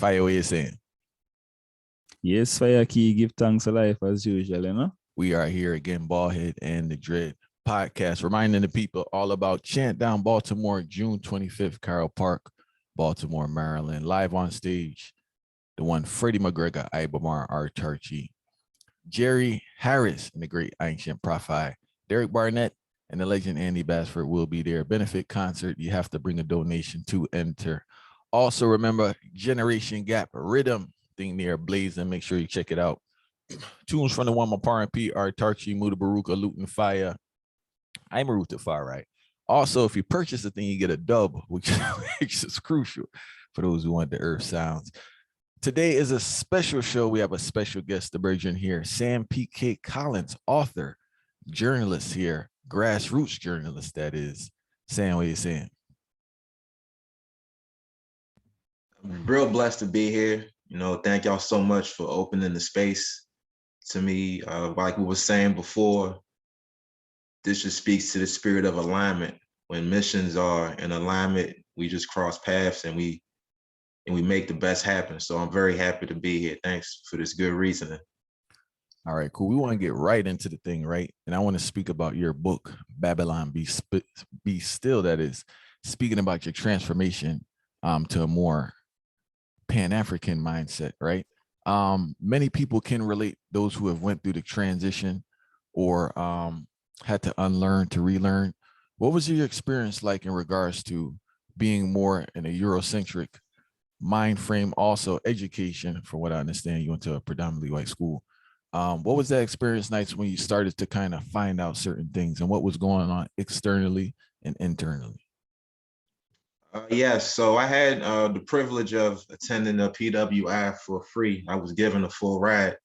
Fire, what you saying? Yes, Fire Key, give thanks to life as usual, you know? We are here again, Ballhead and the Dread podcast, reminding the people all about Chant Down Baltimore, June 25th, Carroll Park, Baltimore, Maryland. Live on stage, the one Freddie McGregor, Ibamar, Autarchii, Jerry Harris, and the great ancient prophet, Derek Barnett, and the legend Andy Basford will be there. Benefit concert, you have to bring a donation to enter. Also, remember Generation Gap Riddim thing there, blazing. Make sure you check it out. Tunes from the one Mapar P, Autarchii, Muda Baruka, Luton Fire. I'm a root to fire, right? Also, if you purchase the thing, you get a dub, which is crucial for those who want the earth sounds. Today is a special show. We have a special guest, the Virgin here, Sam P.K. Collins, author, journalist here, grassroots journalist, that is. Sam, what are you saying? I'm real blessed to be here. Thank y'all so much for opening the space to me. Like we were saying before, this just speaks to the spirit of alignment. When missions are in alignment, we just cross paths and we make the best happen. So I'm very happy to be here. Thanks for this good reasoning. All right, cool. We want to get right into the thing, right? And I want to speak about your book, Babylon Be Still, that is, speaking about your transformation to a more Pan-African mindset, right? Many people can relate, those who have went through the transition or had to unlearn to relearn. What was your experience like in regards to being more in a Eurocentric mind frame? Also education, from what I understand, you went to a predominantly white school. What was that experience like when you started to kind of find out certain things, and what was going on externally and internally? Yes, so I had the privilege of attending the PWI for free. I was given a full ride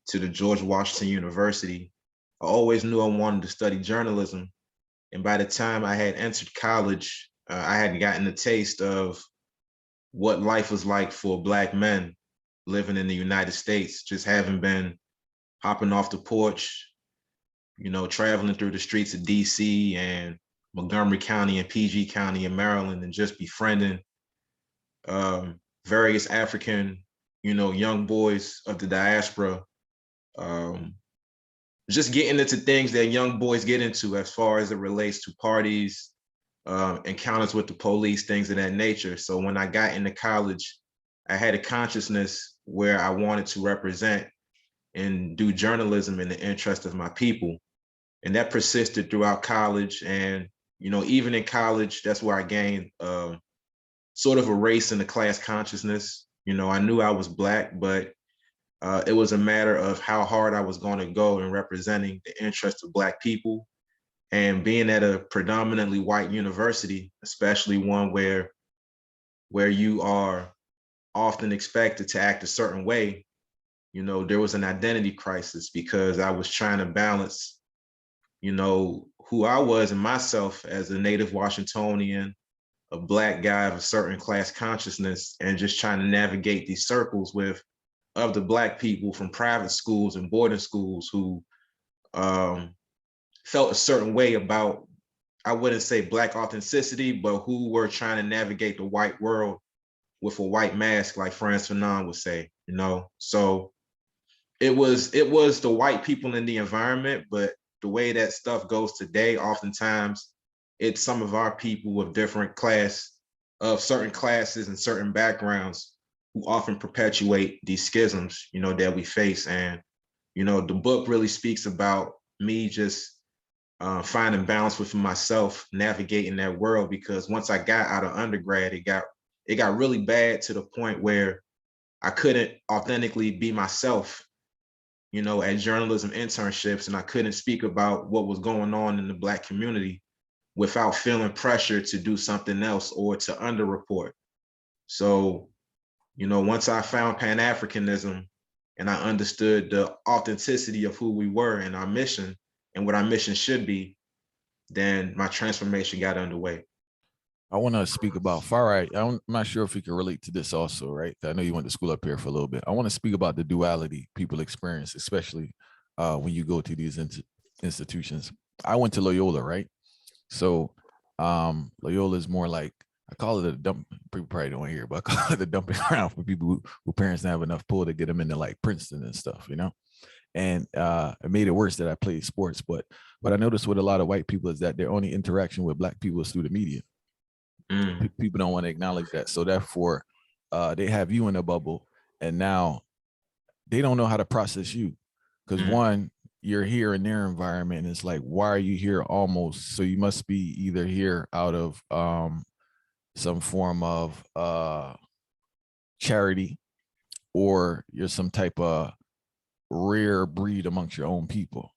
to the George Washington University. I always knew I wanted to study journalism. And by the time I had entered college, I had gotten a taste of what life was like for Black men living in the United States, just having been hopping off the porch, traveling through the streets of DC and Montgomery County and PG County in Maryland, and just befriending various African, young boys of the diaspora. Just getting into things that young boys get into as far as it relates to parties, encounters with the police, things of that nature. So when I got into college, I had a consciousness where I wanted to represent and do journalism in the interest of my people. And that persisted throughout college. And, even in college, that's where I gained sort of a race and a class consciousness. I knew I was Black, but it was a matter of how hard I was going to go in representing the interests of Black people. And being at a predominantly white university, especially one where you are often expected to act a certain way, there was an identity crisis, because I was trying to balance, who I was and myself as a native Washingtonian, a Black guy of a certain class consciousness, and just trying to navigate these circles with other Black people from private schools and boarding schools who felt a certain way about, I wouldn't say Black authenticity, but who were trying to navigate the white world with a white mask, like Frantz Fanon would say, So it was the white people in the environment, but the way that stuff goes today, oftentimes it's some of our people with different certain classes and certain backgrounds who often perpetuate these schisms, that we face. And, the book really speaks about me just finding balance within myself, navigating that world, because once I got out of undergrad, it got really bad to the point where I couldn't authentically be myself, at journalism internships, and I couldn't speak about what was going on in the Black community without feeling pressure to do something else or to underreport. So, once I found Pan-Africanism and I understood the authenticity of who we were and our mission and what our mission should be, then my transformation got underway. I want to speak about far right. I'm not sure if you can relate to this also, right? I know you went to school up here for a little bit. I want to speak about the duality people experience, especially when you go to these institutions. I went to Loyola, right? So Loyola is more like I call it a dump. People probably don't hear, but I call it a dumping ground for people who parents don't have enough pull to get them into like Princeton and stuff, you know. And it made it worse that I played sports. But what I noticed with a lot of white people is that their only interaction with Black people is through the media. People don't want to acknowledge that. So therefore, they have you in a bubble, and now they don't know how to process you. Because one, you're here in their environment, and it's like, why are you here almost? So you must be either here out of some form of charity, or you're some type of rare breed amongst your own people,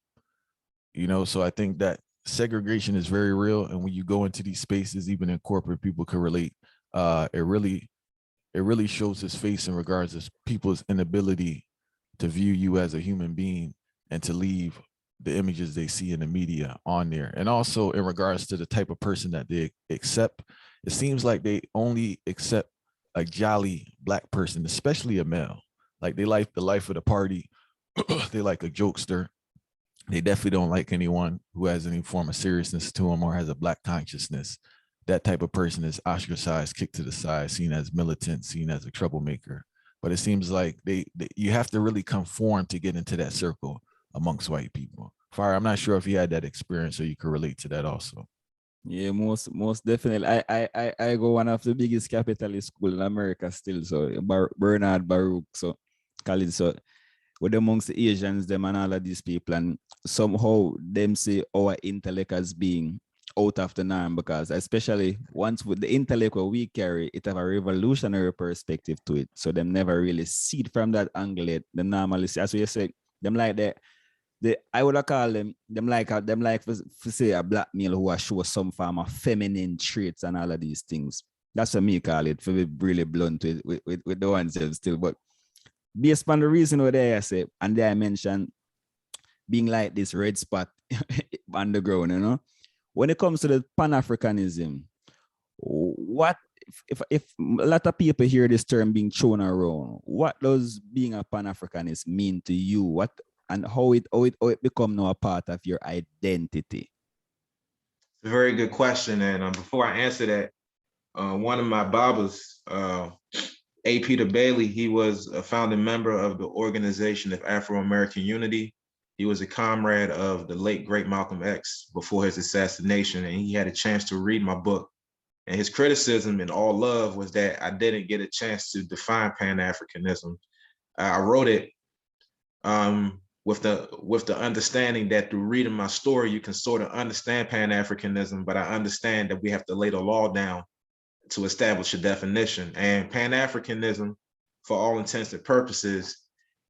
you know. So I think that segregation is very real, and when you go into these spaces, even in corporate, people can relate. It really shows its face in regards to people's inability to view you as a human being and to leave the images they see in the media on there. And also in regards to the type of person that they accept, it seems like they only accept a jolly Black person, especially a male. Like they like the life of the party. They like a jokester. They definitely don't like anyone who has any form of seriousness to them or has a Black consciousness. That type of person is ostracized, kicked to the side, seen as militant, seen as a troublemaker. But it seems like you have to really conform to get into that circle amongst white people. Fire, I'm not sure if you had that experience or you could relate to that also. Yeah, most definitely. I go one of the biggest capitalist school in America still. So Bernard Baruch, so college. So with amongst the Asians, them and all of these people, and somehow them see our intellect as being out of the norm, because especially once with the intellect where we carry, it have a revolutionary perspective to it. So them never really see it from that angle. They normally see, as we say, them like that. I would call them like for say a Black male who show some form of feminine traits and all of these things. That's what me call it, for be really blunt with the ones that still. But based on the reason what I say, and then I mentioned being like this red spot on the ground, you know. When it comes to the Pan-Africanism, what if a lot of people hear this term being thrown around, what does being a Pan-Africanist mean to you? What and how it become now a part of your identity? It's a very good question. And before I answer that, one of my Babas, A. Peter Bailey, he was a founding member of the Organization of Afro-American Unity. He was a comrade of the late, great Malcolm X before his assassination, and he had a chance to read my book. And his criticism, in all love, was that I didn't get a chance to define Pan-Africanism. I wrote it with the understanding that through reading my story, you can sort of understand Pan-Africanism, but I understand that we have to lay the law down to establish a definition. And Pan-Africanism, for all intents and purposes,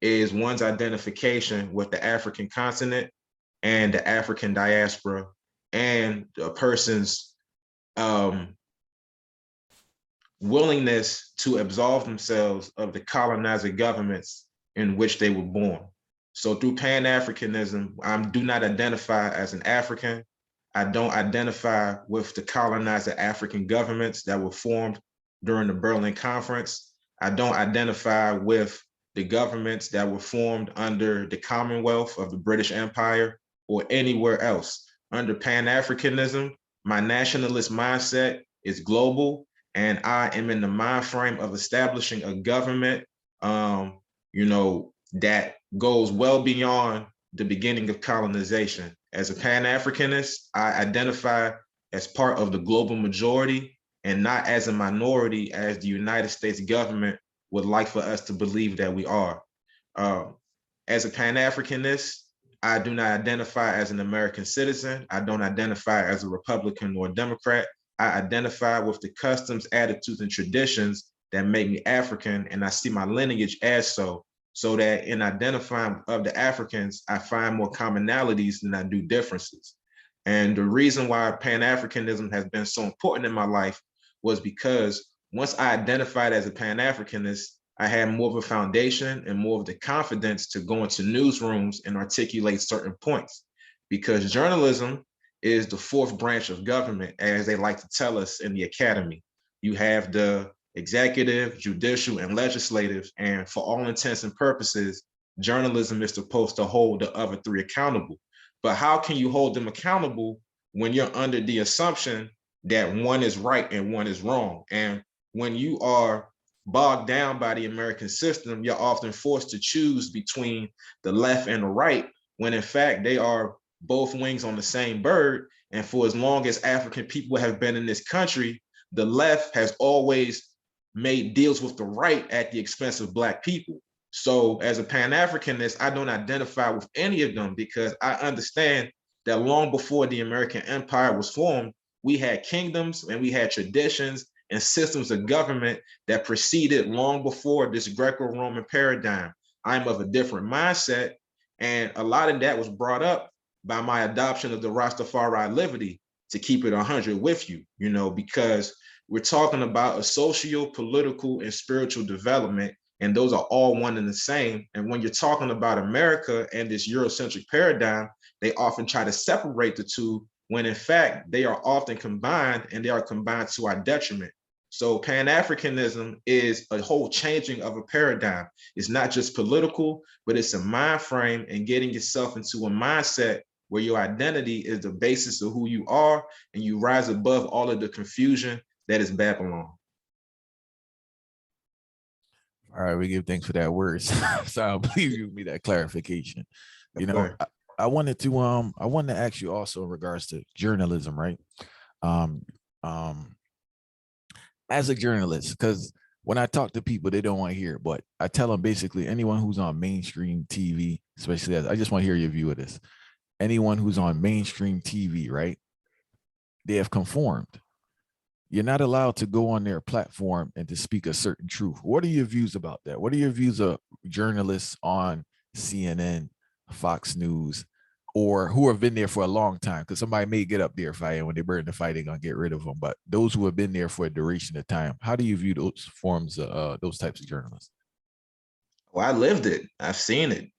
is one's identification with the African continent and the African diaspora, and a person's willingness to absolve themselves of the colonizer governments in which they were born. So through Pan-Africanism, I do not identify as an African. I don't identify with the colonizer African governments that were formed during the Berlin Conference. I don't identify with the governments that were formed under the Commonwealth of the British Empire or anywhere else. Under Pan-Africanism, my nationalist mindset is global, and I am in the mind frame of establishing a government, that goes well beyond the beginning of colonization. As a Pan-Africanist, I identify as part of the global majority and not as a minority as the United States government would like for us to believe that we are. As a Pan-Africanist, I do not identify as an American citizen. I don't identify as a Republican or a Democrat. I identify with the customs, attitudes, and traditions that make me African, and I see my lineage as so that in identifying of the Africans, I find more commonalities than I do differences. And the reason why Pan-Africanism has been so important in my life was because once I identified as a Pan-Africanist, I had more of a foundation and more of the confidence to go into newsrooms and articulate certain points. Because journalism is the fourth branch of government, as they like to tell us in the academy. You have the executive, judicial, and legislative, and for all intents and purposes, journalism is supposed to hold the other three accountable. But how can you hold them accountable when you're under the assumption that one is right and one is wrong. And when you are bogged down by the American system, you're often forced to choose between the left and the right, when in fact they are both wings on the same bird. And for as long as African people have been in this country, the left has always made deals with the right at the expense of Black people. So as a Pan-Africanist, I don't identify with any of them because I understand that long before the American Empire was formed, we had kingdoms and we had traditions and systems of government that preceded long before this Greco-Roman paradigm. I'm of a different mindset, and a lot of that was brought up by my adoption of the Rastafari liberty, to keep it 100 with you, because we're talking about a socio, political, and spiritual development, and those are all one and the same. And when you're talking about America and this Eurocentric paradigm, they often try to separate the two, when in fact they are often combined, and they are combined to our detriment. So Pan-Africanism is a whole changing of a paradigm. It's not just political, but it's a mind frame and getting yourself into a mindset where your identity is the basis of who you are, and you rise above all of the confusion that is Babylon. All right, we give thanks for that words. So I believe you give me that clarification. I wanted to ask you also in regards to journalism, right? As a journalist, because when I talk to people, they don't want to hear it, but I tell them basically anyone who's on mainstream TV, especially I just want to hear your view of this. Anyone who's on mainstream TV, right? They have conformed. You're not allowed to go on their platform and to speak a certain truth. What are your views about that? What are your views of journalists on CNN, Fox News, or who have been there for a long time? Because somebody may get up there fighting, when they burn the fight, they're gonna get rid of them. But those who have been there for a duration of time, how do you view those forms of those types of journalists? Well, I lived it. I've seen it.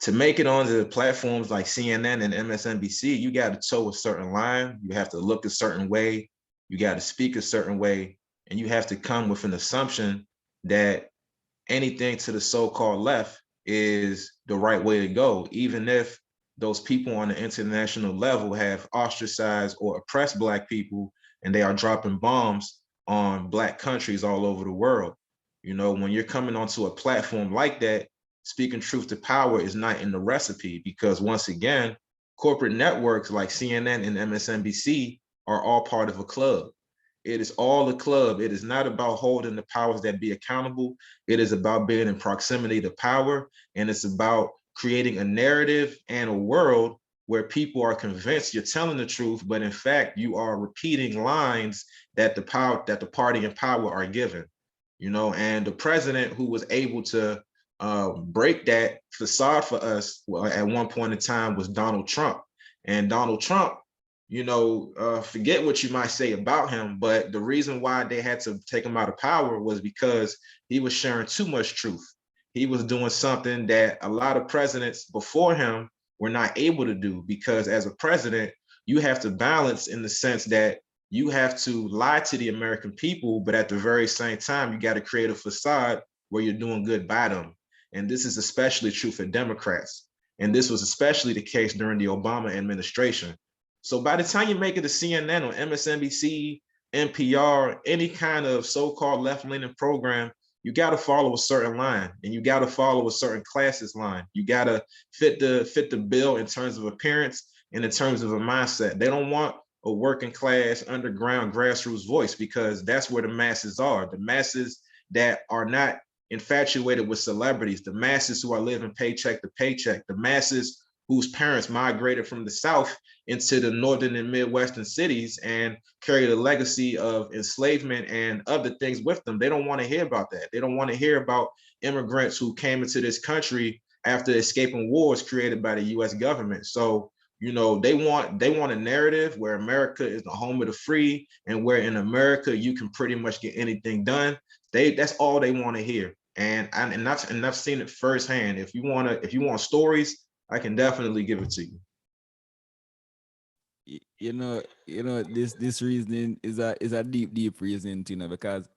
To make it onto the platforms like CNN and MSNBC, you got to toe a certain line. You have to look a certain way. You got to speak a certain way. And you have to come with an assumption that anything to the so-called left is the right way to go, even if those people on the international level have ostracized or oppressed Black people, and they are dropping bombs on Black countries all over the world. When you're coming onto a platform like that, speaking truth to power is not in the recipe, because once again, corporate networks like CNN and MSNBC are all part of a club. It is all a club. It is not about holding the powers that be accountable. It is about being in proximity to power, and it's about creating a narrative and a world where people are convinced you're telling the truth, but in fact you are repeating lines that the party in power are given. And the president who was able to break that facade for us, well, at one point in time, was Donald Trump. And Donald Trump, forget what you might say about him, but the reason why they had to take him out of power was because he was sharing too much truth. He was doing something that a lot of presidents before him were not able to do, because as a president, you have to balance in the sense that you have to lie to the American people, but at the very same time, you got to create a facade where you're doing good by them. And this is especially true for Democrats. And this was especially the case during the Obama administration. So by the time you make it to CNN or MSNBC, NPR, any kind of so-called left-leaning program, you got to follow a certain line, and you got to follow a certain classist line. You got to fit the bill in terms of appearance and in terms of a mindset. They don't want a working class, underground, grassroots voice, because that's where the masses are. The masses that are not infatuated with celebrities, the masses who are living paycheck to paycheck, the masses whose parents migrated from the South into the northern and Midwestern cities and carried a legacy of enslavement and other things with them. They don't want to hear about that. They don't want to hear about immigrants who came into this country after escaping wars created by the US government. So, they want a narrative where America is the home of the free, and where in America you can pretty much get anything done. That's all they want to hear. And I've seen it firsthand. If you want stories, I can definitely give it to you. This reasoning is a deep reasoning, because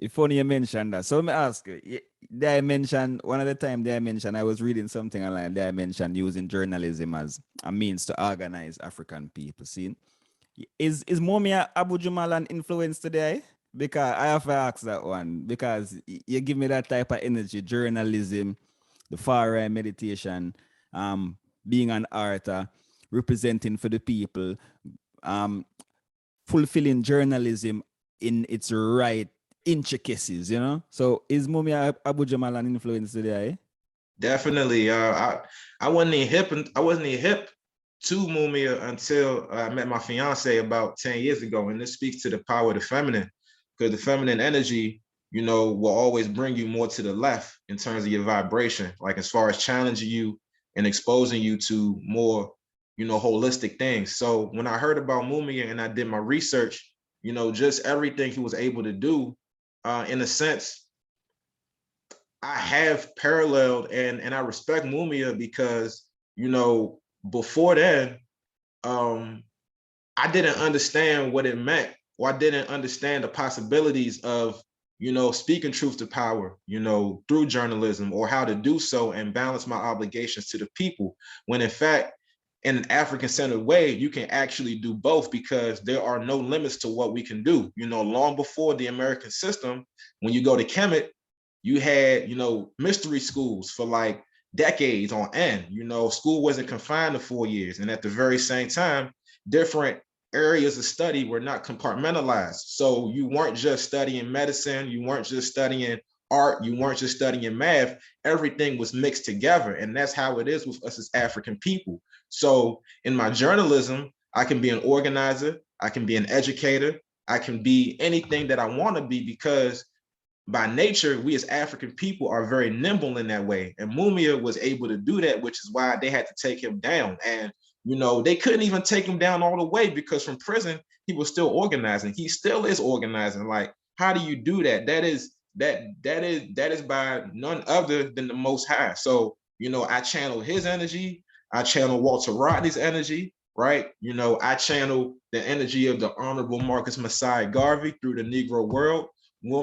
It's funny you mentioned that. So let me ask you, did I mention one of the time did I mention I was reading something online, did I mention using journalism as a means to organize African people? See, is Mumia Abu Jamal an influence today? Because I have to ask that one because you give me that type of energy, journalism, the far right meditation, being an artist, representing for the people, fulfilling journalism in its right intricacies, you know. So is Mumia Abu Jamal an influence today? Definitely. I wasn't even hip to Mumia until I met my fiance about 10 years ago. And this speaks to the power of the feminine, because the feminine energy, you know, will always bring you more to the left in terms of your vibration, like as far as challenging you and exposing you to more, you know, holistic things. So when I heard about Mumia and I did my research, you know, just everything he was able to do, in a sense, I have paralleled and I respect Mumia because, you know, before then, I didn't understand what it meant, or I didn't understand the possibilities of, you know, speaking truth to power, you know, through journalism, or how to do so and balance my obligations to the people. When in fact, in an African-centered way, you can actually do both because there are no limits to what we can do. You know, long before the American system, when you go to Kemet, you had, you know, mystery schools for like decades on end. You know, school wasn't confined to 4 years. And at the very same time, different areas of study were not compartmentalized. So you weren't just studying medicine, you weren't just studying art, you weren't just studying math, everything was mixed together. And that's how it is with us as African people. So in my journalism, I can be an organizer, I can be an educator, I can be anything that I want to be, because by nature, we as African people are very nimble in that way. And Mumia was able to do that, which is why they had to take him down. And, you know, they couldn't even take him down all the way because from prison, he was still organizing. He still is organizing. Like, how do you do that? That is by none other than the Most High. So, you know, I channel his energy. I channel Walter Rodney's energy, right? You know, I channel the energy of the Honorable Marcus Messiah Garvey through the Negro world. And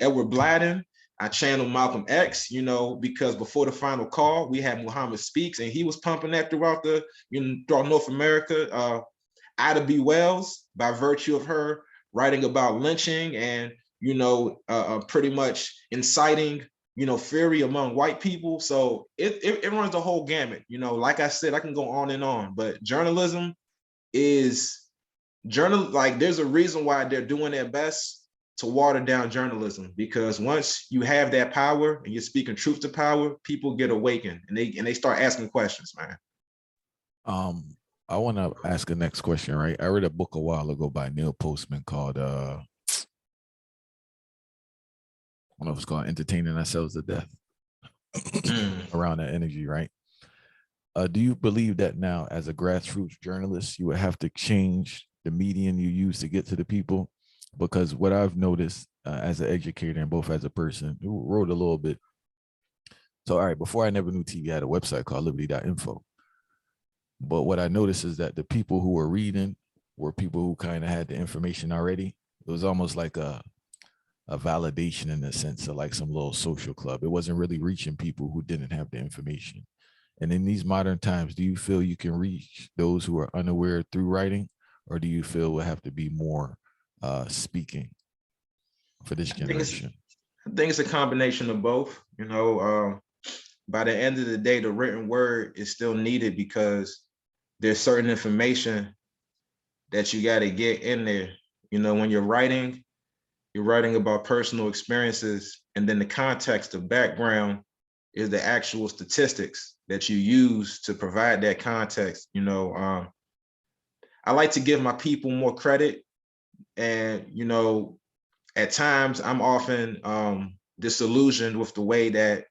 Edward Bladden. I channeled Malcolm X, you know, because before the final call, we had Muhammad Speaks, and he was pumping that throughout the, you know, throughout North America. Ida B. Wells, by virtue of her writing about lynching and, you know, pretty much inciting, you know, fury among white people. So it runs the whole gamut. You know, like I said, I can go on and on, but journalism is like there's a reason why they're doing their best to water down journalism, because once you have that power and you're speaking truth to power, people get awakened and they start asking questions, man. I want to ask the next question, right? I read a book a while ago by Neil Postman called I don't know if it's called Entertaining Ourselves to Death. Around that energy, right? Do you believe that now, as a grassroots journalist, you would have to change the medium you use to get to the people? Because what I've noticed as an educator and both as a person who wrote a little bit. So, all right, before I Never Knew TV, I had a website called liberty.info. But what I noticed is that the people who were reading were people who kind of had the information already. It was almost like a validation in the sense of like some little social club. It wasn't really reaching people who didn't have the information. And in these modern times, do you feel you can reach those who are unaware through writing, or do you feel will have to be more speaking for this generation? I think it's a combination of both. You know, by the end of the day, the written word is still needed because there's certain information that you got to get in there. You know, when you're writing about personal experiences, and then the context, the background is the actual statistics that you use to provide that context. You know, I like to give my people more credit, and, you know, at times I'm often disillusioned with the way that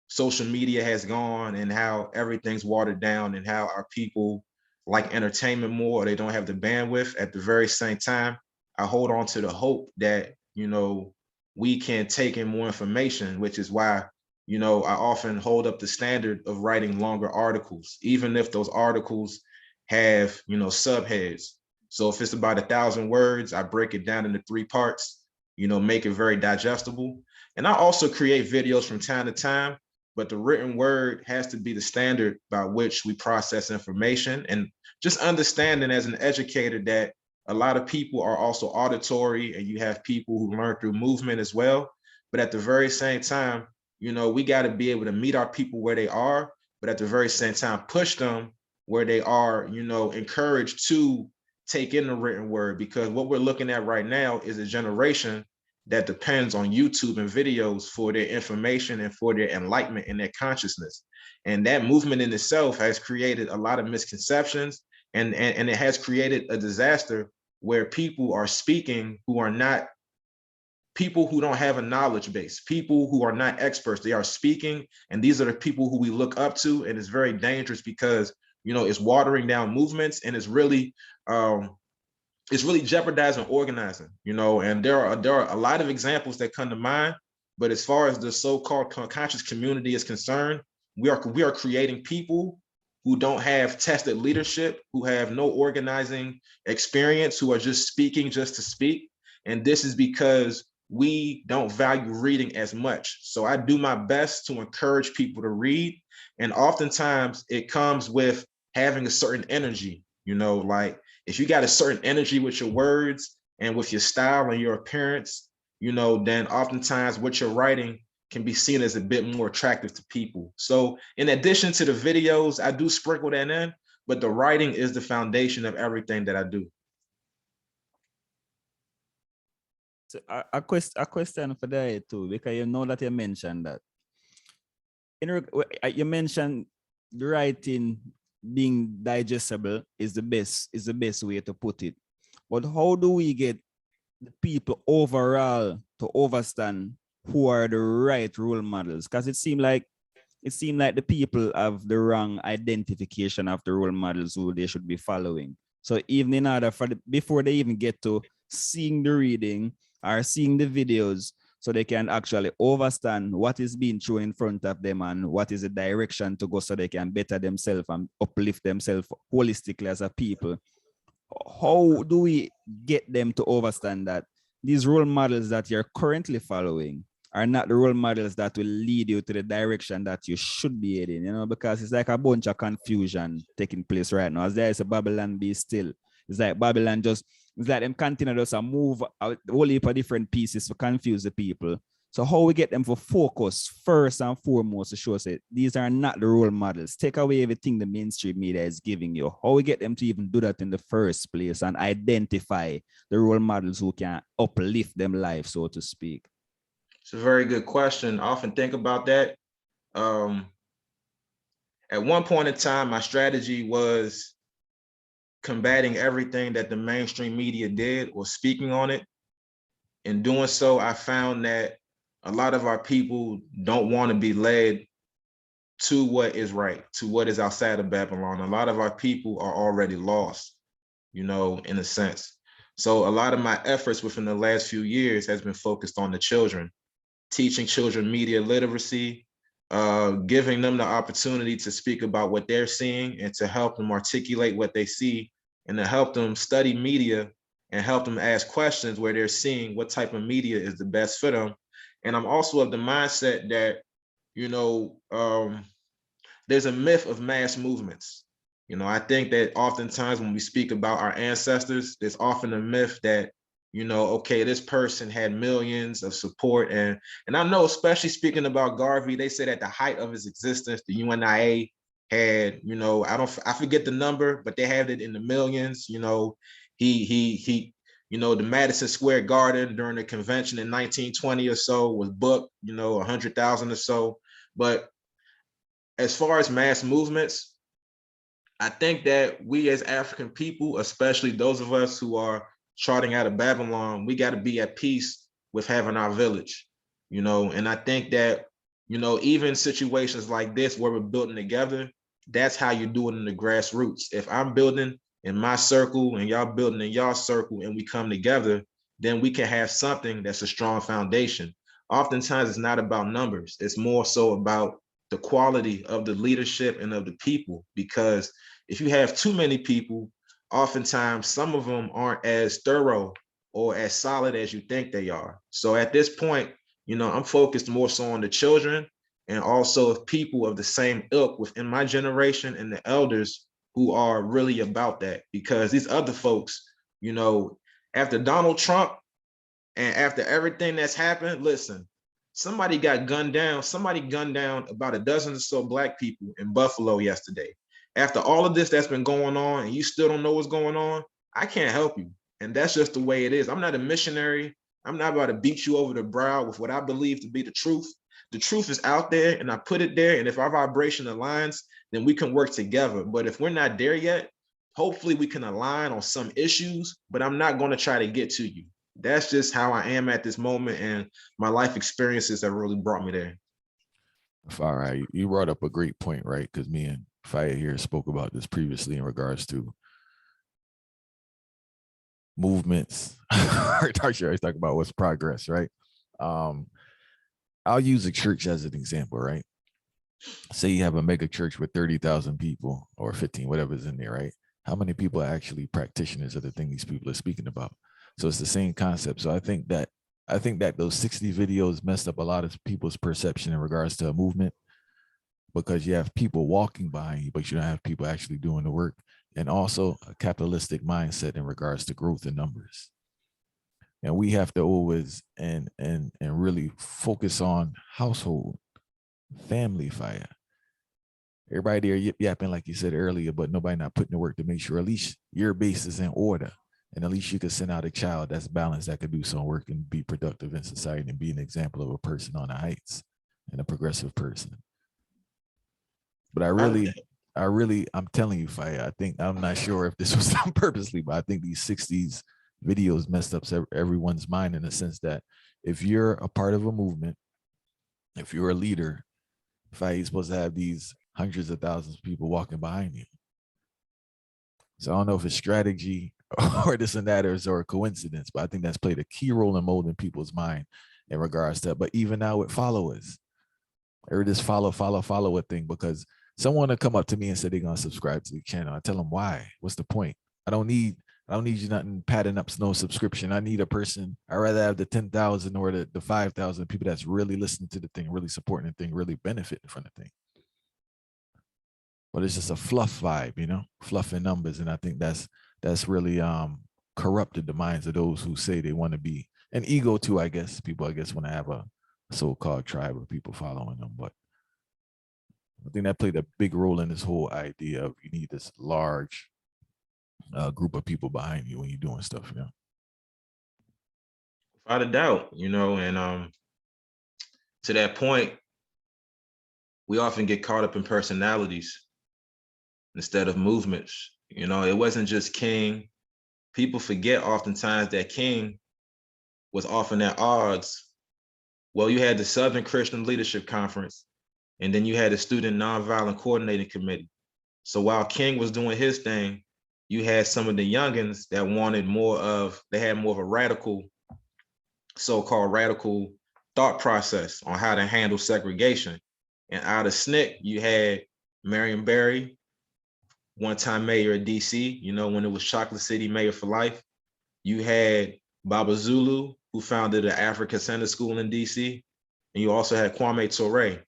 social media has gone and how everything's watered down and how our people like entertainment more, or they don't have the bandwidth. At the very same time, I hold on to the hope that, you know, we can take in more information, which is why, you know, I often hold up the standard of writing longer articles, even if those articles have, you know, subheads. So if it's about 1,000 words, I break it down into 3 parts, make it very digestible. And I also create videos from time to time, but the written word has to be the standard by which we process information. And just understanding as an educator that a lot of people are also auditory, and you have people who learn through movement as well. But at the very same time, we got to be able to meet our people where they are, but at the very same time, push them where they are, encouraged to take in the written word, because what we're looking at right now is a generation that depends on YouTube and videos for their information and for their enlightenment and their consciousness. And that movement in itself has created a lot of misconceptions, and it has created a disaster where people are speaking who are not people, who don't have a knowledge base, people who are not experts. They are speaking, and these are the people who we look up to. And it's very dangerous because, it's watering down movements, and it's really jeopardizing organizing, and there are a lot of examples that come to mind. But as far as the so-called conscious community is concerned, we are creating people who don't have tested leadership, who have no organizing experience, who are just speaking just to speak. And this is because we don't value reading as much. So I do my best to encourage people to read. And oftentimes it comes with having a certain energy, like if you got a certain energy with your words and with your style and your appearance, then oftentimes what you're writing can be seen as a bit more attractive to people. So in addition to the videos, I do sprinkle that in, but the writing is the foundation of everything that I do. So a question for that too, because that you mentioned that. You mentioned the writing being digestible is the best way to put it. But how do we get the people overall to understand who are the right role models? Because it seemed like the people have the wrong identification of the role models who they should be following. So even in order before they even get to seeing the reading or seeing the videos, so they can actually understand what is being shown in front of them and what is the direction to go, so they can better themselves and uplift themselves holistically as a people. How do we get them to understand that these role models that you're currently following are not the role models that will lead you to the direction that you should be heading, because it's like a bunch of confusion taking place right now. As there is a Babylon be still. It's like Babylon it's like them continue to move out a whole heap of different pieces to confuse the people. So how we get them to focus first and foremost to show us that these are not the role models. Take away everything the mainstream media is giving you. How we get them to even do that in the first place and identify the role models who can uplift them life, so to speak. It's a very good question. I often think about that. At one point in time, my strategy was combating everything that the mainstream media did or speaking on it. In doing so, I found that a lot of our people don't want to be led to what is right, to what is outside of Babylon. A lot of our people are already lost, in a sense. So a lot of my efforts within the last few years has been focused on the children, teaching children media literacy, giving them the opportunity to speak about what they're seeing and to help them articulate what they see, and to help them study media and help them ask questions where they're seeing what type of media is the best for them. And I'm also of the mindset that, there's a myth of mass movements. I think that oftentimes when we speak about our ancestors, there's often a myth that, okay, this person had millions of support. And I know, especially speaking about Garvey, they said at the height of his existence, the UNIA had, I forget the number, but they had it in the millions. He the Madison Square Garden during the convention in 1920 or so was booked, 100,000 or so. But as far as mass movements, I think that we as African people, especially those of us who are charting out of Babylon, we got to be at peace with having our village, and I think that, even situations like this where we're building together, that's how you do it in the grassroots. If I'm building in my circle and y'all building in y'all circle and we come together, then we can have something that's a strong foundation. Oftentimes it's not about numbers. It's more so about the quality of the leadership and of the people, because if you have too many people oftentimes some of them aren't as thorough or as solid as you think they are. So at this point, I'm focused more so on the children and also of people of the same ilk within my generation and the elders who are really about that. Because these other folks, after Donald Trump and after everything that's happened, listen, somebody gunned down about a dozen or so Black people in Buffalo yesterday. After all of this that's been going on and you still don't know what's going on, I can't help you. And that's just the way it is. I'm not a missionary. I'm not about to beat you over the brow with what I believe to be the truth. The truth is out there and I put it there. And if our vibration aligns, then we can work together. But if we're not there yet, hopefully we can align on some issues, but I'm not going to try to get to you. That's just how I am at this moment. And my life experiences have really brought me there. All right. You brought up a great point, right? Because me and Faya here spoke about this previously in regards to movements. Autarchii always talk about what's progress, right? I'll use a church as an example, right? Say you have a mega church with 30,000 people or 15, whatever's in there, right? How many people are actually practitioners of the thing these people are speaking about? So it's the same concept. So I think that those 60 videos messed up a lot of people's perception in regards to a movement, because you have people walking behind you, but you don't have people actually doing the work. And also a capitalistic mindset in regards to growth in numbers. And we have to always and really focus on household, family fire. Everybody there yapping like you said earlier, but nobody not putting the work to make sure at least your base is in order. And at least you could send out a child that's balanced, that could do some work and be productive in society and be an example of a person on the heights and a progressive person. But I'm telling you, Faya, I think, I'm not sure if this was done purposely, but I think these 60s videos messed up everyone's mind in the sense that if you're a part of a movement, if you're a leader, Faya, you're supposed to have these hundreds of thousands of people walking behind you. So I don't know if it's strategy or this and that or a coincidence, but I think that's played a key role in molding people's mind in regards to that. But even now with followers, or this follow a thing, because someone will come up to me and say they're gonna subscribe to the channel. I tell them why. What's the point? I don't need you nothing padding up no subscription. I need a person. I'd rather have the 10,000 or the 5,000 people that's really listening to the thing, really supporting the thing, really benefiting from the thing. But it's just a fluff vibe, fluff in numbers. And I think that's really corrupted the minds of those who say they want to be, an ego too, I guess. People, want to have a so-called tribe of people following them. But I think that played a big role in this whole idea of you need this large group of people behind you when you're doing stuff, Without a doubt, and to that point, we often get caught up in personalities instead of movements. It wasn't just King. People forget oftentimes that King was often at odds. Well, you had the Southern Christian Leadership Conference, and then you had the Student Nonviolent Coordinating Committee. So while King was doing his thing, you had some of the youngins that they had more of a radical, so-called radical thought process on how to handle segregation. And out of SNCC, you had Marion Barry, one-time mayor of DC, when it was Chocolate City Mayor for Life. You had Baba Zulu, who founded the African Center School in DC. And you also had Kwame Ture,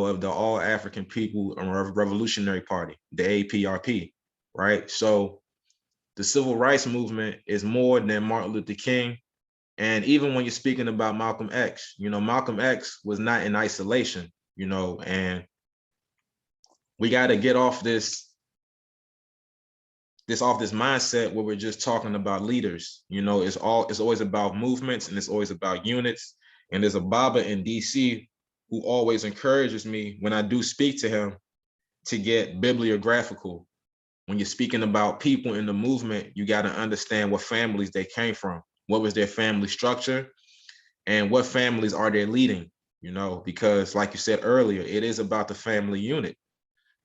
of the All African People Revolutionary Party, the APRP, right? So the civil rights movement is more than Martin Luther King. And even when you're speaking about Malcolm X, Malcolm X was not in isolation, and we got to get off this mindset where we're just talking about leaders. It's always about movements and it's always about units. And there's a Baba in DC who always encourages me when I do speak to him to get bibliographical. When you're speaking about people in the movement, you got to understand what families they came from, what was their family structure, and what families are they leading, because like you said earlier, it is about the family unit.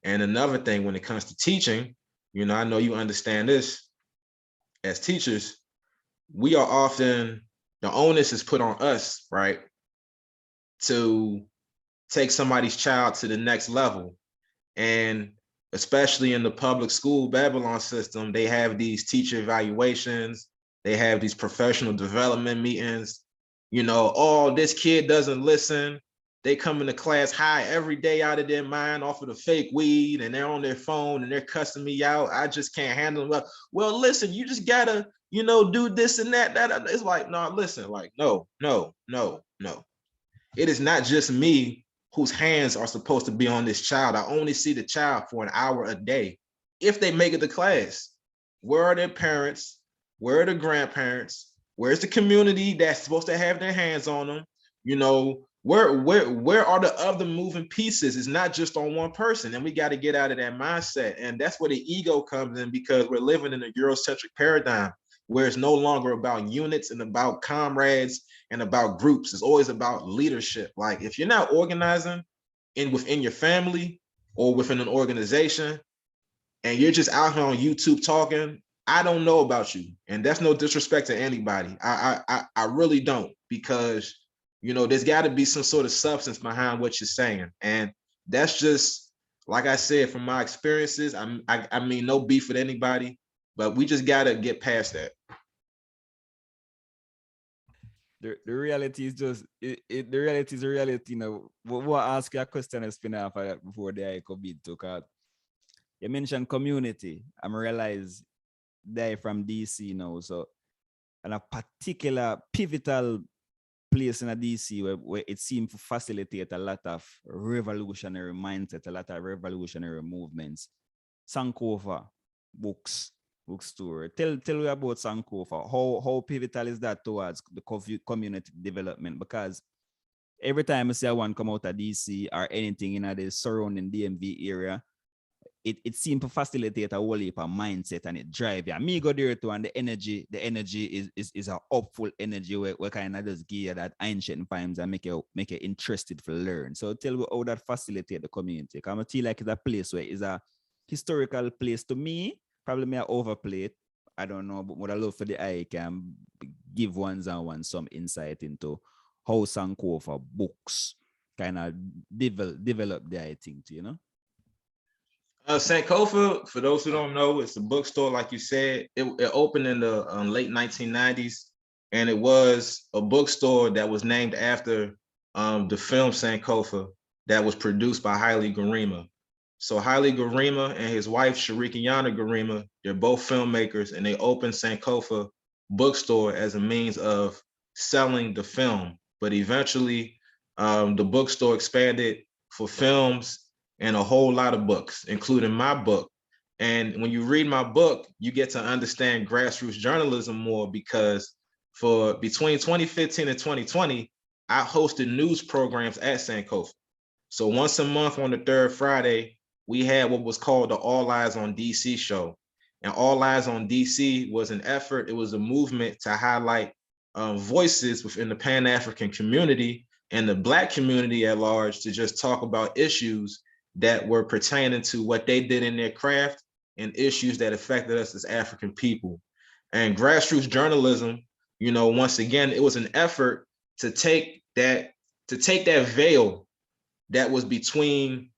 And another thing, when it comes to teaching, I know you understand this, as teachers, we are often, the onus is put on us, right, to take somebody's child to the next level. And especially in the public school Babylon system, they have these teacher evaluations, they have these professional development meetings. You know, oh, this kid doesn't listen. They come into class high every day out of their mind off of the fake weed, and they're on their phone and they're cussing me out. I just can't handle them. Well, listen, you just gotta, you know, do this and that. It's like, no, listen, like, no. It is not just me whose hands are supposed to be on this child. I only see the child for an hour a day. If they make it to class, where are their parents? Where are the grandparents? Where's the community that's supposed to have their hands on them? You know, where are the other moving pieces? It's not just on one person, and we got to get out of that mindset. And that's where the ego comes in, because we're living in a Eurocentric paradigm where it's no longer about units and about comrades and about groups. It's always about leadership. Like, if you're not organizing within your family or within an organization, and you're just out here on YouTube talking, I don't know about you. And that's no disrespect to anybody. I really don't, because, you know, there's got to be some sort of substance behind what you're saying. And that's just, like I said, from my experiences, I mean, no beef with anybody, but we just got to get past that. The reality is just, the reality is a reality. You know, we'll ask you a question and spin off before the COVID took out. You mentioned community. I'm realize they're from DC now. So, and a particular pivotal place in a DC where it seemed to facilitate a lot of revolutionary mindset, a lot of revolutionary movements. Sankofa bookstore. Tell me about Sankofa. How pivotal is that towards the community development? Because every time I see one come out of DC or anything in the surrounding DMV area, it seems to facilitate a whole heap of mindset, and it drive you. Me go there too, and the energy is a hopeful energy where kind of just give you that ancient times and make you interested to learn. So tell me how that facilitate the community. Because I feel like it's a place where it's a historical place to me. Probably may I overplay it. I don't know, but what I love for the eye can give ones and ones some insight into how Sankofa books kind of develop the eye thing, you know? Sankofa, for those who don't know, it's a bookstore, like you said. It opened in the late 1990s, and it was a bookstore that was named after the film Sankofa that was produced by Haile Gerima. So Haile Gerima and his wife, Sharikiana Gerima, they're both filmmakers, and they opened Sankofa bookstore as a means of selling the film. But eventually, the bookstore expanded for films and a whole lot of books, including my book. And when you read my book, you get to understand grassroots journalism more, because for between 2015 and 2020, I hosted news programs at Sankofa. So once a month on the third Friday, we had what was called the All Eyes on DC show. And All Eyes on DC was an effort, it was a movement to highlight voices within the Pan-African community and the Black community at large, to just talk about issues that were pertaining to what they did in their craft and issues that affected us as African people. And grassroots journalism, you know, once again, it was an effort to take that veil that was between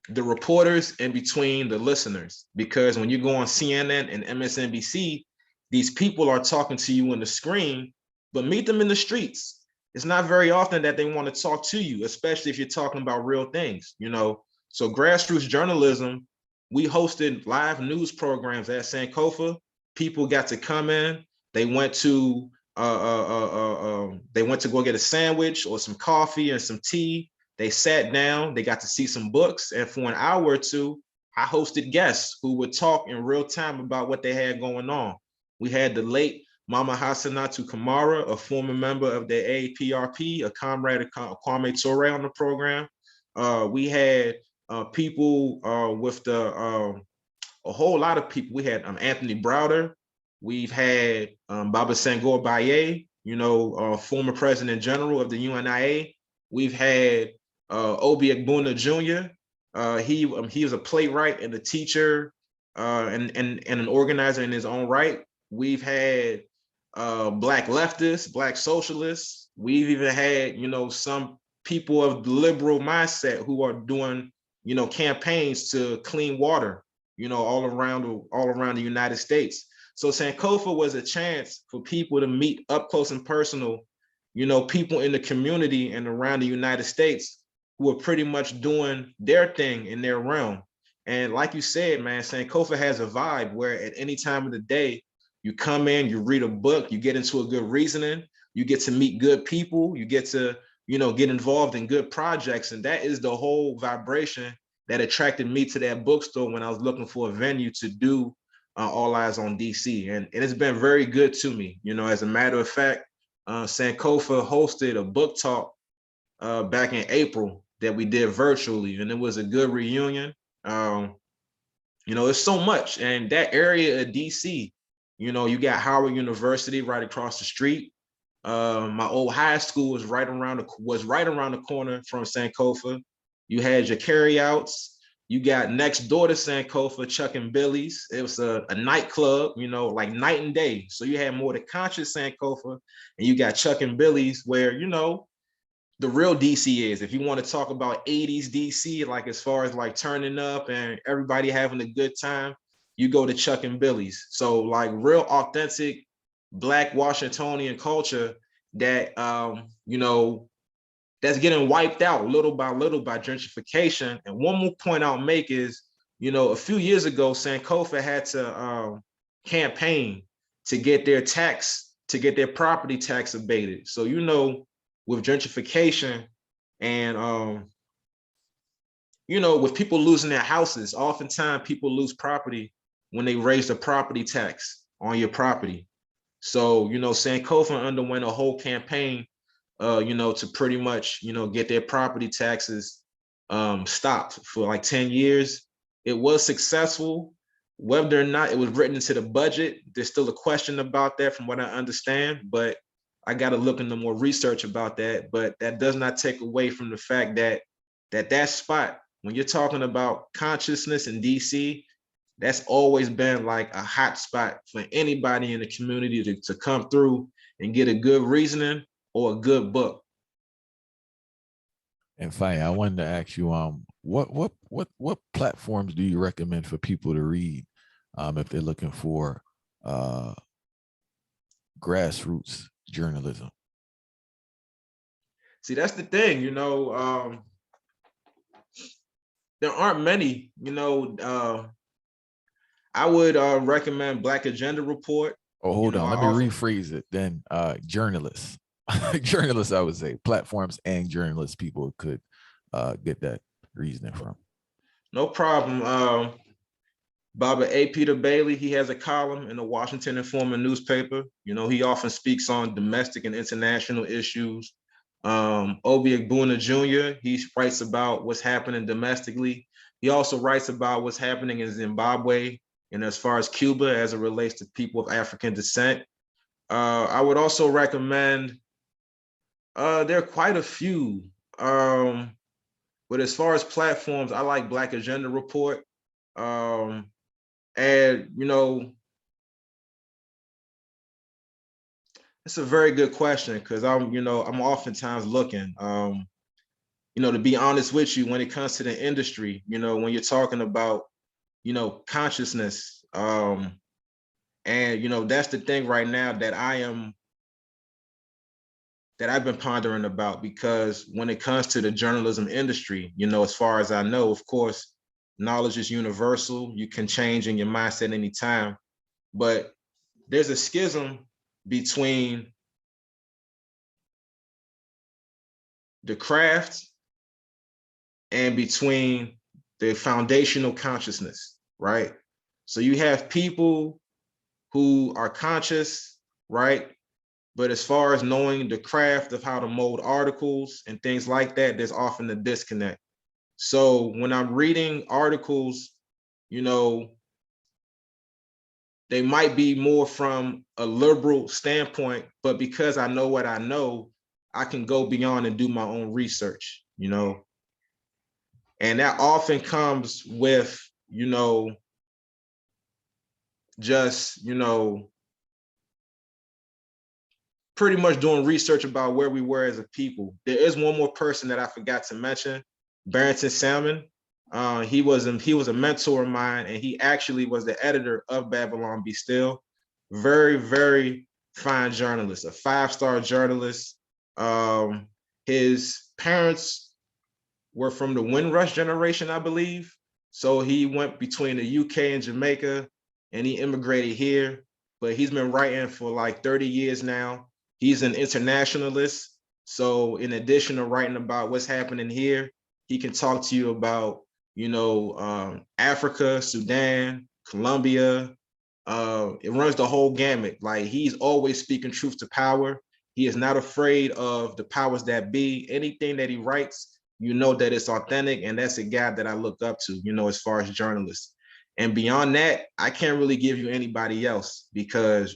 the reporters and between the listeners. Because when you go on CNN and MSNBC, these people are talking to you on the screen, but meet them in the streets. It's not very often that they want to talk to you, especially if you're talking about real things, you know. So grassroots journalism, we hosted live news programs at Sankofa. People got to come in. They went to go get a sandwich or some coffee and some tea. They sat down. They got to see some books, and for an hour or two, I hosted guests who would talk in real time about what they had going on. We had the late Mama Hassanatu Kamara, a former member of the AAPRP, a comrade of Kwame Ture on the program. We had people with a whole lot of people. We had Anthony Browder. We've had Baba Sangor Baye, you know, former president general of the UNIA. We've had Obi Egbuna Jr. He was a playwright and a teacher and an organizer in his own right. We've had Black leftists, Black socialists. We've even had, you know, some people of the liberal mindset who are doing campaigns to clean water, all around the United States. So Sankofa was a chance for people to meet up close and personal, people in the community and around the United States who are pretty much doing their thing in their realm. And like you said, man, Sankofa has a vibe where at any time of the day, you come in, you read a book, you get into a good reasoning, you get to meet good people, you get to, get involved in good projects. And that is the whole vibration that attracted me to that bookstore when I was looking for a venue to do All Eyes on DC. And it's been very good to me. As a matter of fact, Sankofa hosted a book talk back in April that we did virtually, and it was a good reunion. It's so much. And that area of DC, you got Howard University right across the street. My old high school was right around the corner from Sankofa. You had your carryouts. You got next door to Sankofa, Chuck and Billy's. It was a nightclub, like night and day. So you had more the conscious Sankofa, and you got Chuck and Billy's, where the real DC is. If you want to talk about 80s DC, like as far as like turning up and everybody having a good time, you go to Chuck and Billy's. So like real authentic Black Washingtonian culture that that's getting wiped out little by gentrification. And one more point I'll make is, a few years ago, Sankofa had to campaign to get their property tax abated. So, with gentrification and, with people losing their houses, oftentimes people lose property when they raise the property tax on your property. So, Sankofa underwent a whole campaign, to pretty much, get their property taxes stopped for like 10 years. It was successful. Whether or not it was written into the budget, there's still a question about that from what I understand, but I got to look into more research about that. But that does not take away from the fact that spot, when you're talking about consciousness in DC, that's always been like a hot spot for anybody in the community to come through and get a good reasoning or a good book. And Faye, I wanted to ask you, what platforms do you recommend for people to read if they're looking for grassroots journalism? See, that's the thing, there aren't many, I would recommend Black Agenda Report. Oh, hold on. Let me rephrase it then. Journalists. Journalists, I would say. Platforms and journalists people could get that reasoning from. No problem. Baba A. Peter Bailey, he has a column in the Washington Informer newspaper. He often speaks on domestic and international issues. Obi Egbuna Jr., he writes about what's happening domestically. He also writes about what's happening in Zimbabwe and as far as Cuba as it relates to people of African descent. I would also recommend, there are quite a few, but as far as platforms, I like Black Agenda Report. And, it's a very good question because I'm oftentimes looking, to be honest with you, when it comes to the industry, when you're talking about, consciousness, and, that's the thing right now that I've been pondering about, because when it comes to the journalism industry, as far as I know, of course, knowledge is universal. You can change in your mindset anytime, but there's a schism between the craft and between the foundational consciousness, right? So you have people who are conscious, right? But as far as knowing the craft of how to mold articles and things like that, there's often a disconnect. So when I'm reading articles, they might be more from a liberal standpoint, but because I know what I know, I can go beyond and do my own research, and that often comes with, just, pretty much doing research about where we were as a people. There is one more person that I forgot to mention, Barrington Salmon. He was a mentor of mine, and he actually was the editor of Babylon Be Still. Very, very fine journalist, a 5-star journalist. His parents were from the Windrush generation, I believe. So he went between the UK and Jamaica, and he immigrated here. But he's been writing for like 30 years now. He's an internationalist. So in addition to writing about what's happening here, he can talk to you about, Africa, Sudan, Colombia. It runs the whole gamut. Like, he's always speaking truth to power. He is not afraid of the powers that be. Anything that he writes, that it's authentic, and that's a guy that I look up to, as far as journalists. And beyond that, I can't really give you anybody else because,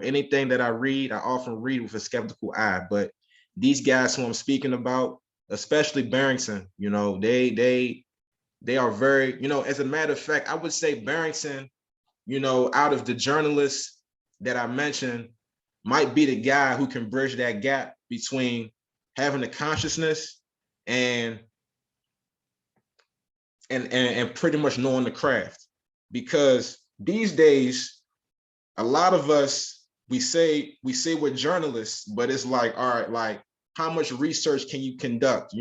anything that I read, I often read with a skeptical eye. But these guys who I'm speaking about, especially Barrington, they are very, as a matter of fact, I would say Barrington, out of the journalists that I mentioned, might be the guy who can bridge that gap between having a consciousness and pretty much knowing the craft. Because these days, a lot of us, we say we're journalists, but it's like, all right, like, how much research can you conduct?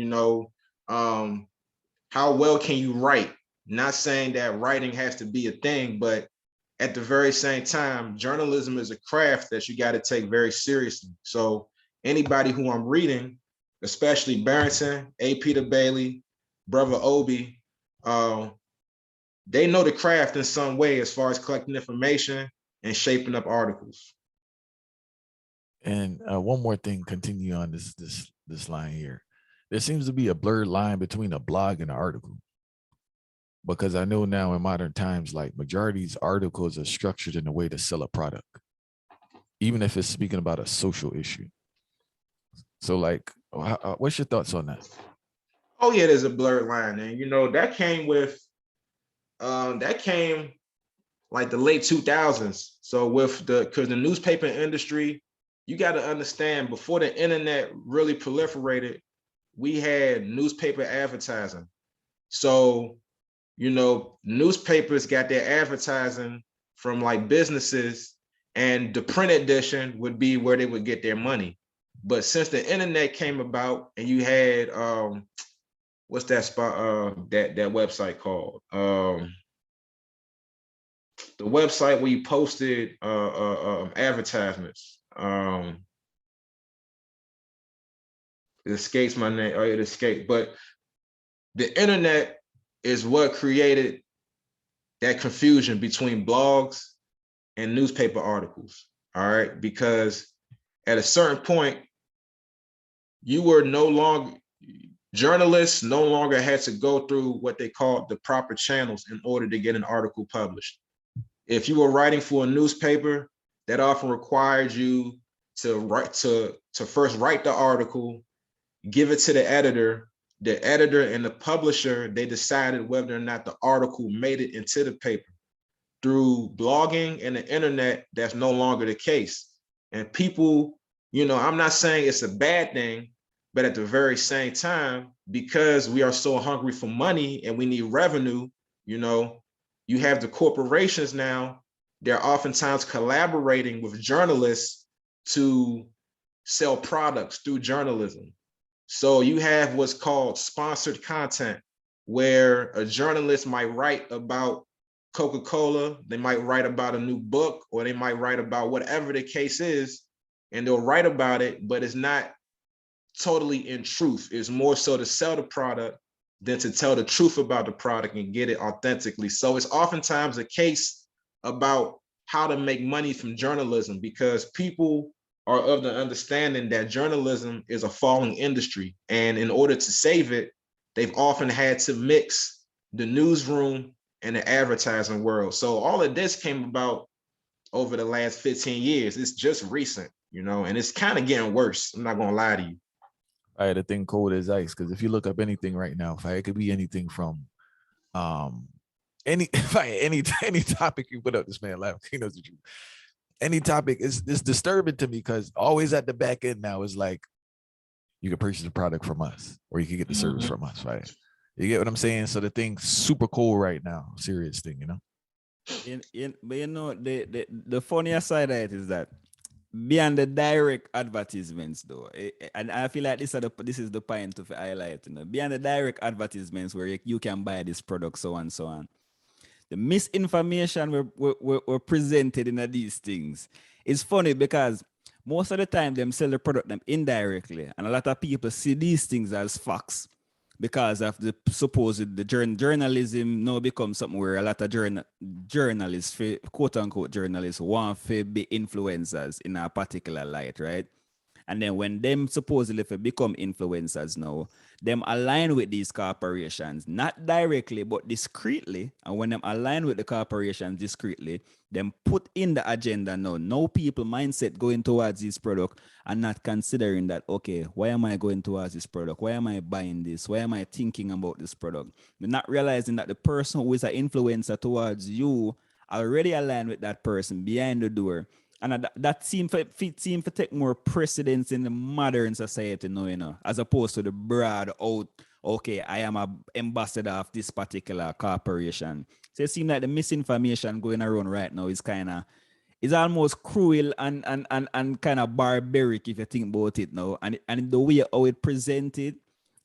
How well can you write? Not saying that writing has to be a thing, but at the very same time, journalism is a craft that you got to take very seriously. So anybody who I'm reading, especially Barrington, A. Peter Bailey, Brother Obi, they know the craft in some way as far as collecting information and shaping up articles. And one more thing, continue on this line here. There seems to be a blurred line between a blog and an article. Because I know now in modern times, like, majority's articles are structured in a way to sell a product, even if it's speaking about a social issue. So, like, what's your thoughts on that? Oh yeah, there's a blurred line, and that came like the late 2000s. So because the newspaper industry, you got to understand, before the internet really proliferated, we had newspaper advertising. So newspapers got their advertising from like businesses, and the print edition would be where they would get their money. But since the internet came about, and you had what's that spot, that website called, the website where you posted advertisements, it escapes my name. Oh, it escaped. But the internet is what created that confusion between blogs and newspaper articles. All right. Because at a certain point, journalists no longer had to go through what they called the proper channels in order to get an article published. If you were writing for a newspaper, that often required you to first write the article, give it to the editor. The editor and the publisher, they decided whether or not the article made it into the paper. Through blogging and the internet, that's no longer the case. And people, I'm not saying it's a bad thing, but at the very same time, because we are so hungry for money and we need revenue, you have the corporations now, they're oftentimes collaborating with journalists to sell products through journalism. So you have what's called sponsored content, where a journalist might write about Coca-Cola, they might write about a new book, or they might write about whatever the case is, and they'll write about it, but it's not totally in truth. It's more so to sell the product than to tell the truth about the product and get it authentically. So it's oftentimes a case about how to make money from journalism, because people are of the understanding that journalism is a falling industry. And in order to save it, they've often had to mix the newsroom and the advertising world. So all of this came about over the last 15 years. It's just recent, and it's kind of getting worse. I'm not going to lie to you. I had a thing cold as ice, because if you look up anything right now, it could be anything from any topic you put up. This man laughing, he knows the truth. Any topic is disturbing to me, because always at the back end now is like, you can purchase a product from us, or you can get the service from us, right? You get what I'm saying? So the thing's super cool right now. Serious thing, you know? But you know, the funnier side of it is that beyond the direct advertisements, though, and I feel like this is the point to highlight, you know, beyond the direct advertisements where you can buy this product, so on, so on. The misinformation were presented in these things. It's funny because most of the time them sell the product them indirectly, and a lot of people see these things as facts because of the supposed journalism now becomes something where a lot of journalists, quote unquote journalists, want to be influencers in a particular light, right? And then when them supposedly become influencers now, them align with these corporations, not directly, but discreetly. And when them align with the corporations discreetly, them put in the agenda now. No people mindset going towards this product and not considering that, okay, why am I going towards this product? Why am I buying this? Why am I thinking about this product? They're not realizing that the person who is an influencer towards you already aligned with that person behind the door. And that seems to take more precedence in the modern society now, you know, as opposed to the broad out, okay, I am an ambassador of this particular corporation. So it seems like the misinformation going around right now is it's almost cruel and kind of barbaric if you think about it now. And the way how it presented,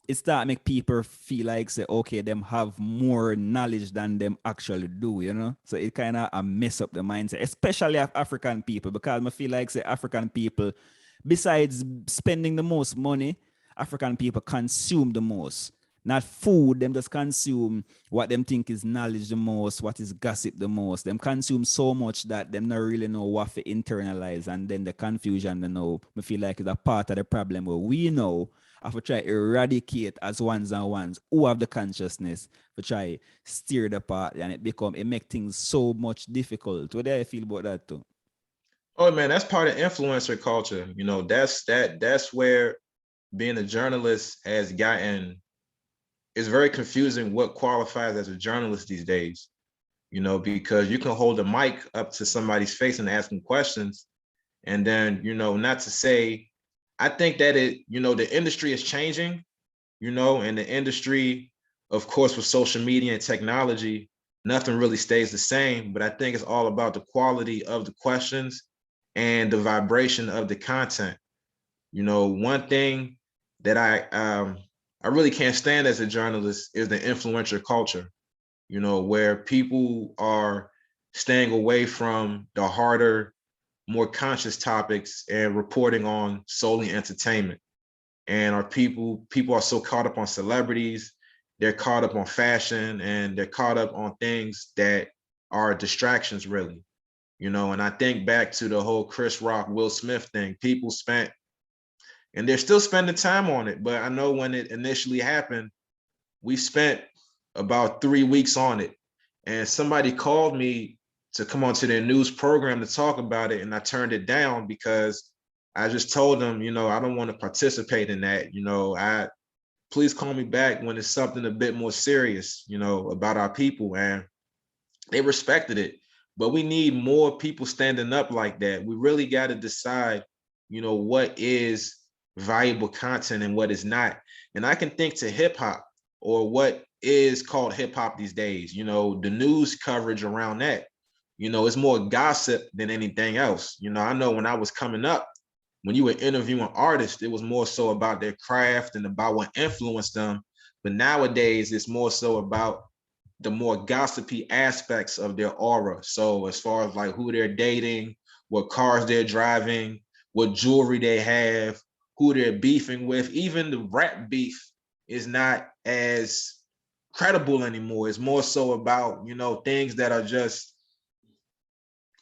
it start make people feel like say, okay, them have more knowledge than them actually do, you know. So it kind of mess up the mindset, especially of African people, because I feel like say African people, besides spending the most money, African people consume the most. Not food, them just consume what them think is knowledge the most, what is gossip the most. Them consume so much that them not really know what to internalize, and then the confusion they know. I feel like it's a part of the problem where we know have to try eradicate as ones and ones who have the consciousness to try steer the part, and it make things so much difficult. What do you feel about that too? Oh man, that's part of influencer culture. You know, that's where being a journalist has gotten. It's very confusing what qualifies as a journalist these days. You know, because you can hold a mic up to somebody's face and ask them questions, and then, you know, not to say, I think that the industry is changing, you know, and the industry, of course, with social media and technology, nothing really stays the same. But I think it's all about the quality of the questions and the vibration of the content. You know, one thing that I really can't stand as a journalist is the influencer culture, you know, where people are staying away from the harder, more conscious topics and reporting on solely entertainment. And people are so caught up on celebrities, they're caught up on fashion, and they're caught up on things that are distractions, really. You know, and I think back to the whole Chris Rock, Will Smith thing. People spent, and they're still spending time on it. But I know when it initially happened, we spent about 3 weeks on it. And somebody called me to come onto their news program to talk about it. And I turned it down because I just told them, you know, I don't want to participate in that. You know, please call me back when it's something a bit more serious, you know, about our people. And they respected it. But we need more people standing up like that. We really got to decide, you know, what is valuable content and what is not. And I can think to hip hop, or what is called hip hop these days. You know, the news coverage around that, you know, it's more gossip than anything else. You know, I know when I was coming up, when you were interviewing artists, it was more so about their craft and about what influenced them. But nowadays, it's more so about the more gossipy aspects of their aura. So as far as like who they're dating, what cars they're driving, what jewelry they have, who they're beefing with, even the rap beef is not as credible anymore. It's more so about, you know, things that are just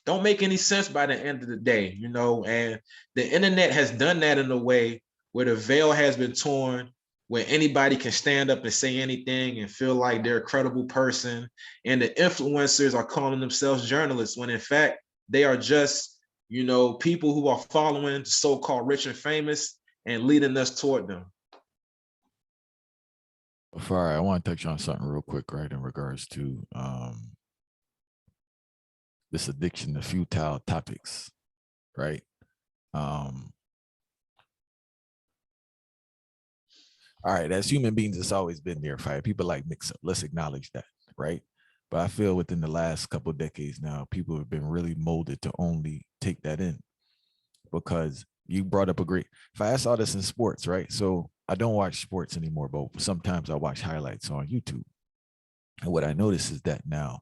don't make any sense by the end of the day, you know. And the internet has done that in a way where the veil has been torn, where anybody can stand up and say anything and feel like they're a credible person. And the influencers are calling themselves journalists when in fact they are just, you know, people who are following the so-called rich and famous and leading us toward them. All right, I want to touch on something real quick, right, in regards to this addiction to futile topics, right? All right, as human beings, it's always been there. Fire. People like mix up. Let's acknowledge that, right? But I feel within the last couple of decades now, people have been really molded to only take that in because you brought up a great. If I saw this in sports, right? So I don't watch sports anymore, but sometimes I watch highlights on YouTube. And what I notice is that now,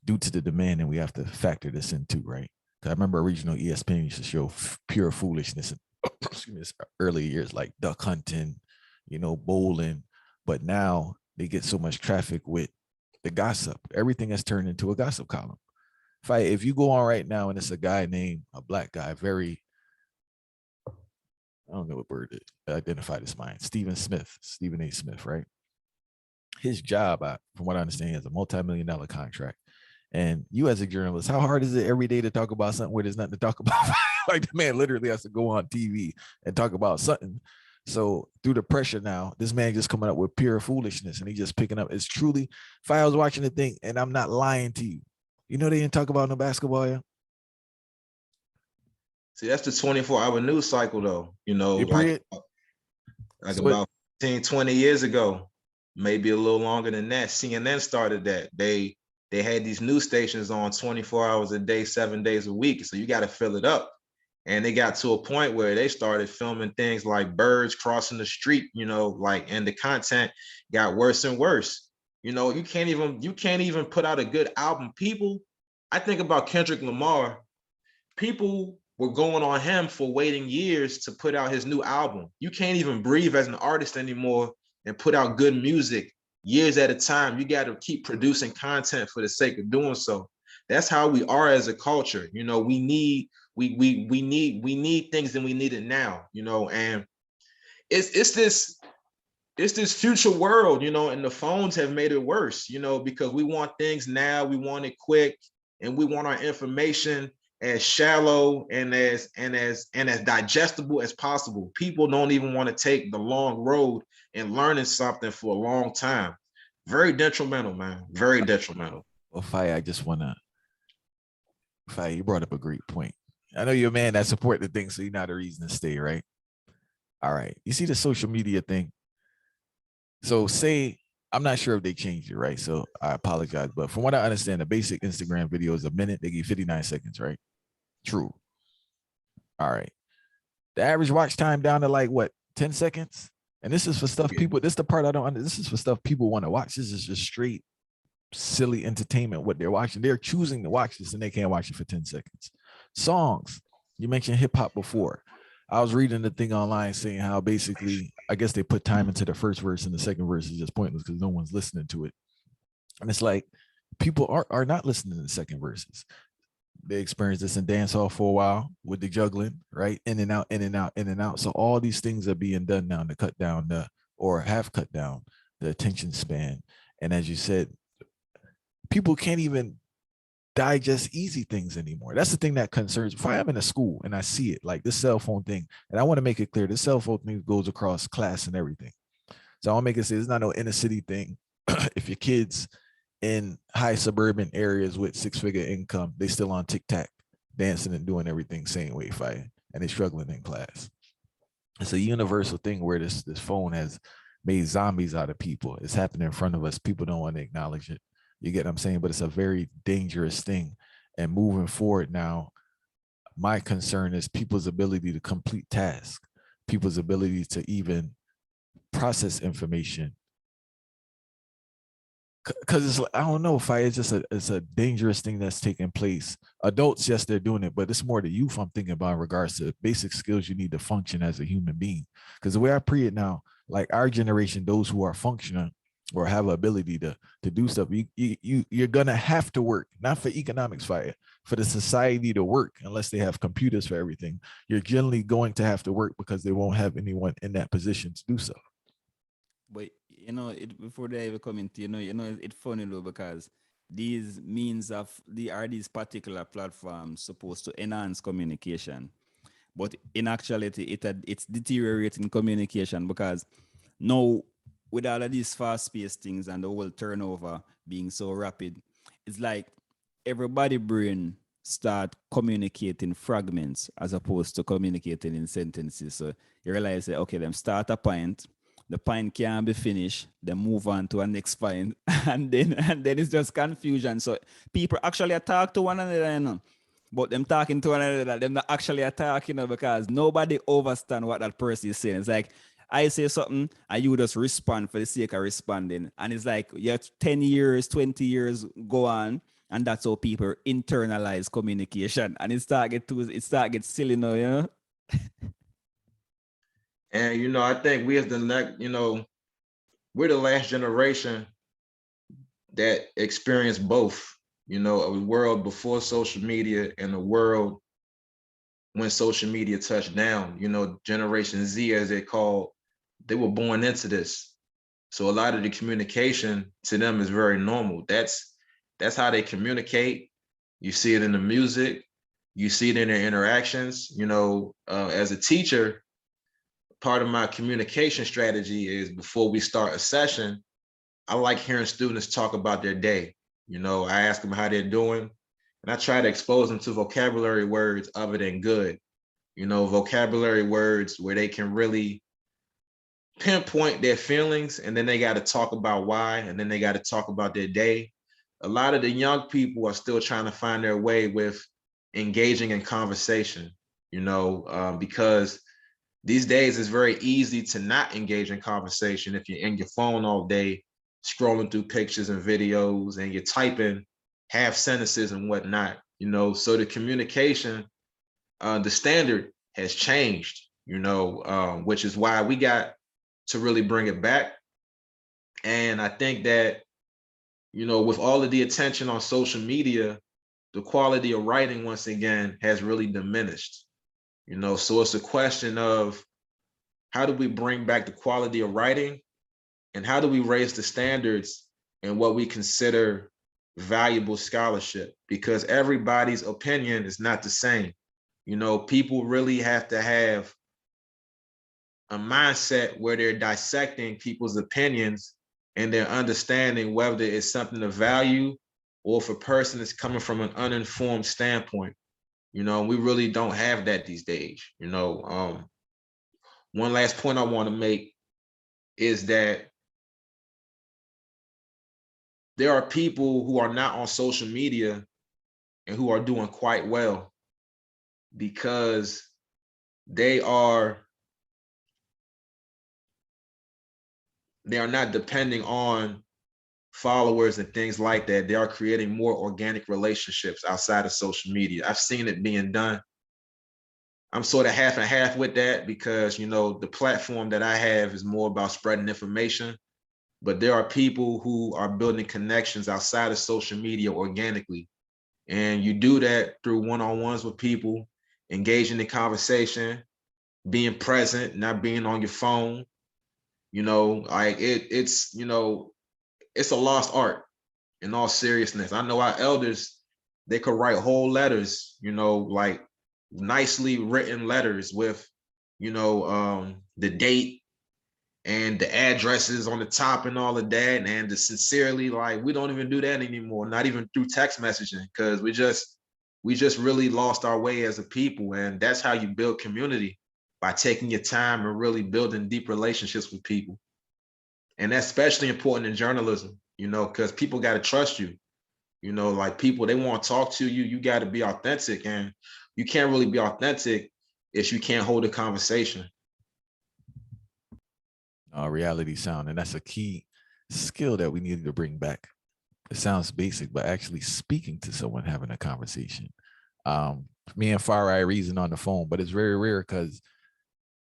due to the demand, and we have to factor this in too, right? Because I remember original ESPN used to show pure foolishness in excuse me, early years, like duck hunting, bowling. But now they get so much traffic with the gossip. Everything has turned into a gossip column. If you go on right now and it's a guy named a black guy, very, I don't know what word to identify this mind, Stephen A. Smith, right? His job, from what I understand, is a multi-million-dollar contract. And you as a journalist, how hard is it every day to talk about something where there's nothing to talk about? Like the man literally has to go on TV and talk about something. So through the pressure now, this man just coming up with pure foolishness and he just picking up. It's truly, if I was watching the thing, and I'm not lying to you, they didn't talk about no basketball, yeah? See, that's the 24-hour news cycle though, like So about 15, 20 years ago, maybe a little longer than that. CNN started that. They had these news stations on 24 hours a day, 7 days a week. So you got to fill it up. And they got to a point where they started filming things like birds crossing the street, and the content got worse and worse. You can't even put out a good album. I think about Kendrick Lamar. People were going on him for waiting years to put out his new album. You can't even breathe as an artist anymore and put out good music years at a time. You got to keep producing content for the sake of doing so. That's how we are as a culture. We need things and we need it now, and it's this future world, and the phones have made it worse, because we want things now, we want it quick, and we want our information as shallow and as digestible as possible. People don't even want to take the long road and learning something for a long time. Very detrimental, man. Very detrimental. Well, Fire, I just want to, Fire, you brought up a great point. I know you're a man that support the thing, so you're not a reason to stay, right? All right. You see the social media thing? So say, I'm not sure if they changed it, right? So I apologize. But from what I understand, the basic Instagram video is a minute. They give 59 seconds, right? True. All right. The average watch time down to like what, 10 seconds? And this is for stuff people, this is the part I don't understand. This is for stuff people want to watch. This is just straight silly entertainment, what they're watching. They're choosing to watch this and they can't watch it for 10 seconds. Songs. You mentioned hip hop before. I was reading the thing online saying how basically, I guess they put time into the first verse and the second verse is just pointless because no one's listening to it. And it's like, people are not listening to the second verses. They experienced this in dance hall for a while with the juggling, right? In and out, in and out, in and out. So all these things are being done now to cut down or have cut down the attention span. And as you said, people can't even digest easy things anymore. That's the thing that concerns. If I am in a school and I see it, like this cell phone thing, and I want to make it clear, this cell phone thing goes across class and everything. So I'll make it say it's not no inner city thing. If your kids in high suburban areas with 6-figure income, they still on TikTok, dancing and doing everything same way, fighting, and they're struggling in class. It's a universal thing where this phone has made zombies out of people. It's happening in front of us. People don't want to acknowledge it. You get what I'm saying? But it's a very dangerous thing. And moving forward now, my concern is people's ability to complete tasks, people's ability to even process information. Because it's like, I don't know if it's a dangerous thing that's taking place. Adults, yes, they're doing it, but it's more the youth I'm thinking about in regards to basic skills you need to function as a human being. Because the way I pre it now, like our generation, those who are functioning or have an ability to do stuff, you're gonna have to work, not for economics, fire, for the society to work. Unless they have computers for everything, you're generally going to have to work because they won't have anyone in that position to do so. But before they ever come into, it's funny though, because these means of these particular platforms supposed to enhance communication, but in actuality, it's deteriorating communication, because now with all of these fast-paced things and the whole turnover being so rapid, it's like everybody brain start communicating fragments as opposed to communicating in sentences. So you realize that, okay, them start a point, the pint can't be finished, then move on to a next pint, and then it's just confusion. So people actually talk to one another, you know, but them talking to one another, them not actually talking, you know, because nobody understand what that person is saying. It's like I say something and you just respond for the sake of responding, and it's like 10 years, 20 years go on, and that's how people internalize communication, and it start get silly now, you know. And you know, I think we as the next, you know, we're the last generation that experienced both, you know, a world before social media and a world when social media touched down. You know, Generation Z, as they call, they were born into this. So a lot of the communication to them is very normal. That's how they communicate. You see it in the music, you see it in their interactions. You know, as a teacher, part of my communication strategy is before we start a session, I like hearing students talk about their day. You know, I ask them how they're doing, and I try to expose them to vocabulary words other than good. You know, vocabulary words where they can really pinpoint their feelings, and then they got to talk about why, and then they got to talk about their day. A lot of the young people are still trying to find their way with engaging in conversation, you know, because these days it's very easy to not engage in conversation if you're in your phone all day, scrolling through pictures and videos, and you're typing half sentences and whatnot, you know. So the communication, the standard has changed, you know, which is why we got to really bring it back. And I think that, you know, with all of the attention on social media, the quality of writing once again has really diminished, you know. So it's a question of how do we bring back the quality of writing, and how do we raise the standards in what we consider valuable scholarship, because everybody's opinion is not the same. You know, people really have to have a mindset where they're dissecting people's opinions and they're understanding whether it's something of value or if a person is coming from an uninformed standpoint. You know, we really don't have that these days. You know, one last point I want to make is that there are people who are not on social media and who are doing quite well because they are not depending on followers and things like that. They are creating more organic relationships outside of social media. I've seen it being done. I'm sort of half and half with that because, you know, the platform that I have is more about spreading information, but there are people who are building connections outside of social media organically. And you do that through one-on-ones with people, engaging in conversation, being present, not being on your phone. You know, like it's, you know, it's a lost art in all seriousness. I know our elders, they could write whole letters, you know, like nicely written letters with, you know, the date and the addresses on the top and all of that. And the sincerely, like, we don't even do that anymore, not even through text messaging, because we just really lost our way as a people. And that's how you build community, by taking your time and really building deep relationships with people. And that's especially important in journalism, you know, because people got to trust you. You know, like people, they want to talk to you. You got to be authentic, and you can't really be authentic if you can't hold a conversation. Reality sound, and that's a key skill that we need to bring back. It sounds basic, but actually speaking to someone, having a conversation. Me and Farai reason on the phone, but it's very rare because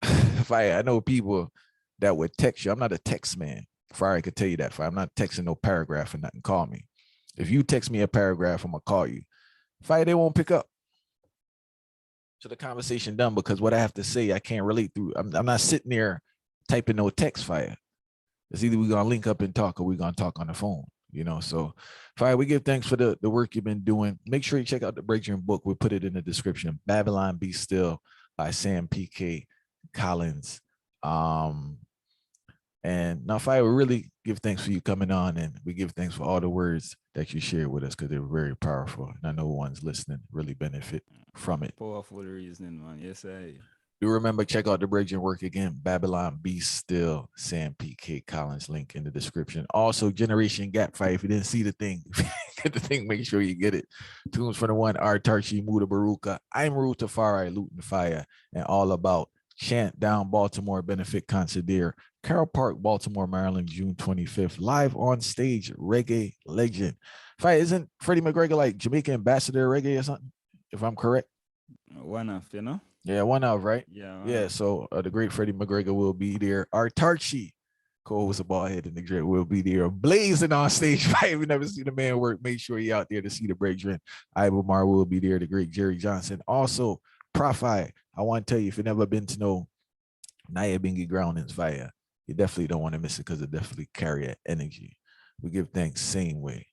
if I know people that would text you. I'm not a text man. Farai could tell you that. I'm not texting no paragraph or nothing. Call me. If you text me a paragraph, I'm gonna call you. Fire, they won't pick up. So the conversation done, because what I have to say, I can't relate through. I'm not sitting there typing no text. Fire. It's either we're gonna link up and talk, or we're gonna talk on the phone. You know, so Fire, we give thanks for the work you've been doing. Make sure you check out the Breakthrough book. We'll put it in the description. Babylon Be Still by Sam P.K. Collins. And now, Fire, we really give thanks for you coming on, and we give thanks for all the words that you shared with us, because they were very powerful. And I know ones listening really benefit from it. Powerful reasoning, man. Yes, I. Do remember, check out the bridge and work again. Babylon Be Still, Sam PK Collins, link in the description. Also, Generation Gap Fight. If you didn't see the thing, get the thing, make sure you get it. Tunes from the one, Autarchii, Muda Baruka. I'm Ruta Farai, Luton Fire, and all about Chant Down Baltimore Benefit Concert. Carroll Park, Baltimore, Maryland, June 25th. Live on stage, Reggae legend. Fight, isn't Freddie McGregor like Jamaican ambassador reggae or something? If I'm correct. One of, you know? Yeah, one of, right? Yeah. Yeah, so the great Freddie McGregor will be there. Autarchii, co-host of Ballhead and the Dread, will be there. Blazing on stage. If you never seen the man work, make sure you're out there to see the brethren. Ibomar will be there, the great Jerry Johnson. Also, Profi, I want to tell you, if you've never been to know Naya Bingi Groundings Fire, you definitely don't want to miss it because it definitely carry that energy. We give thanks same way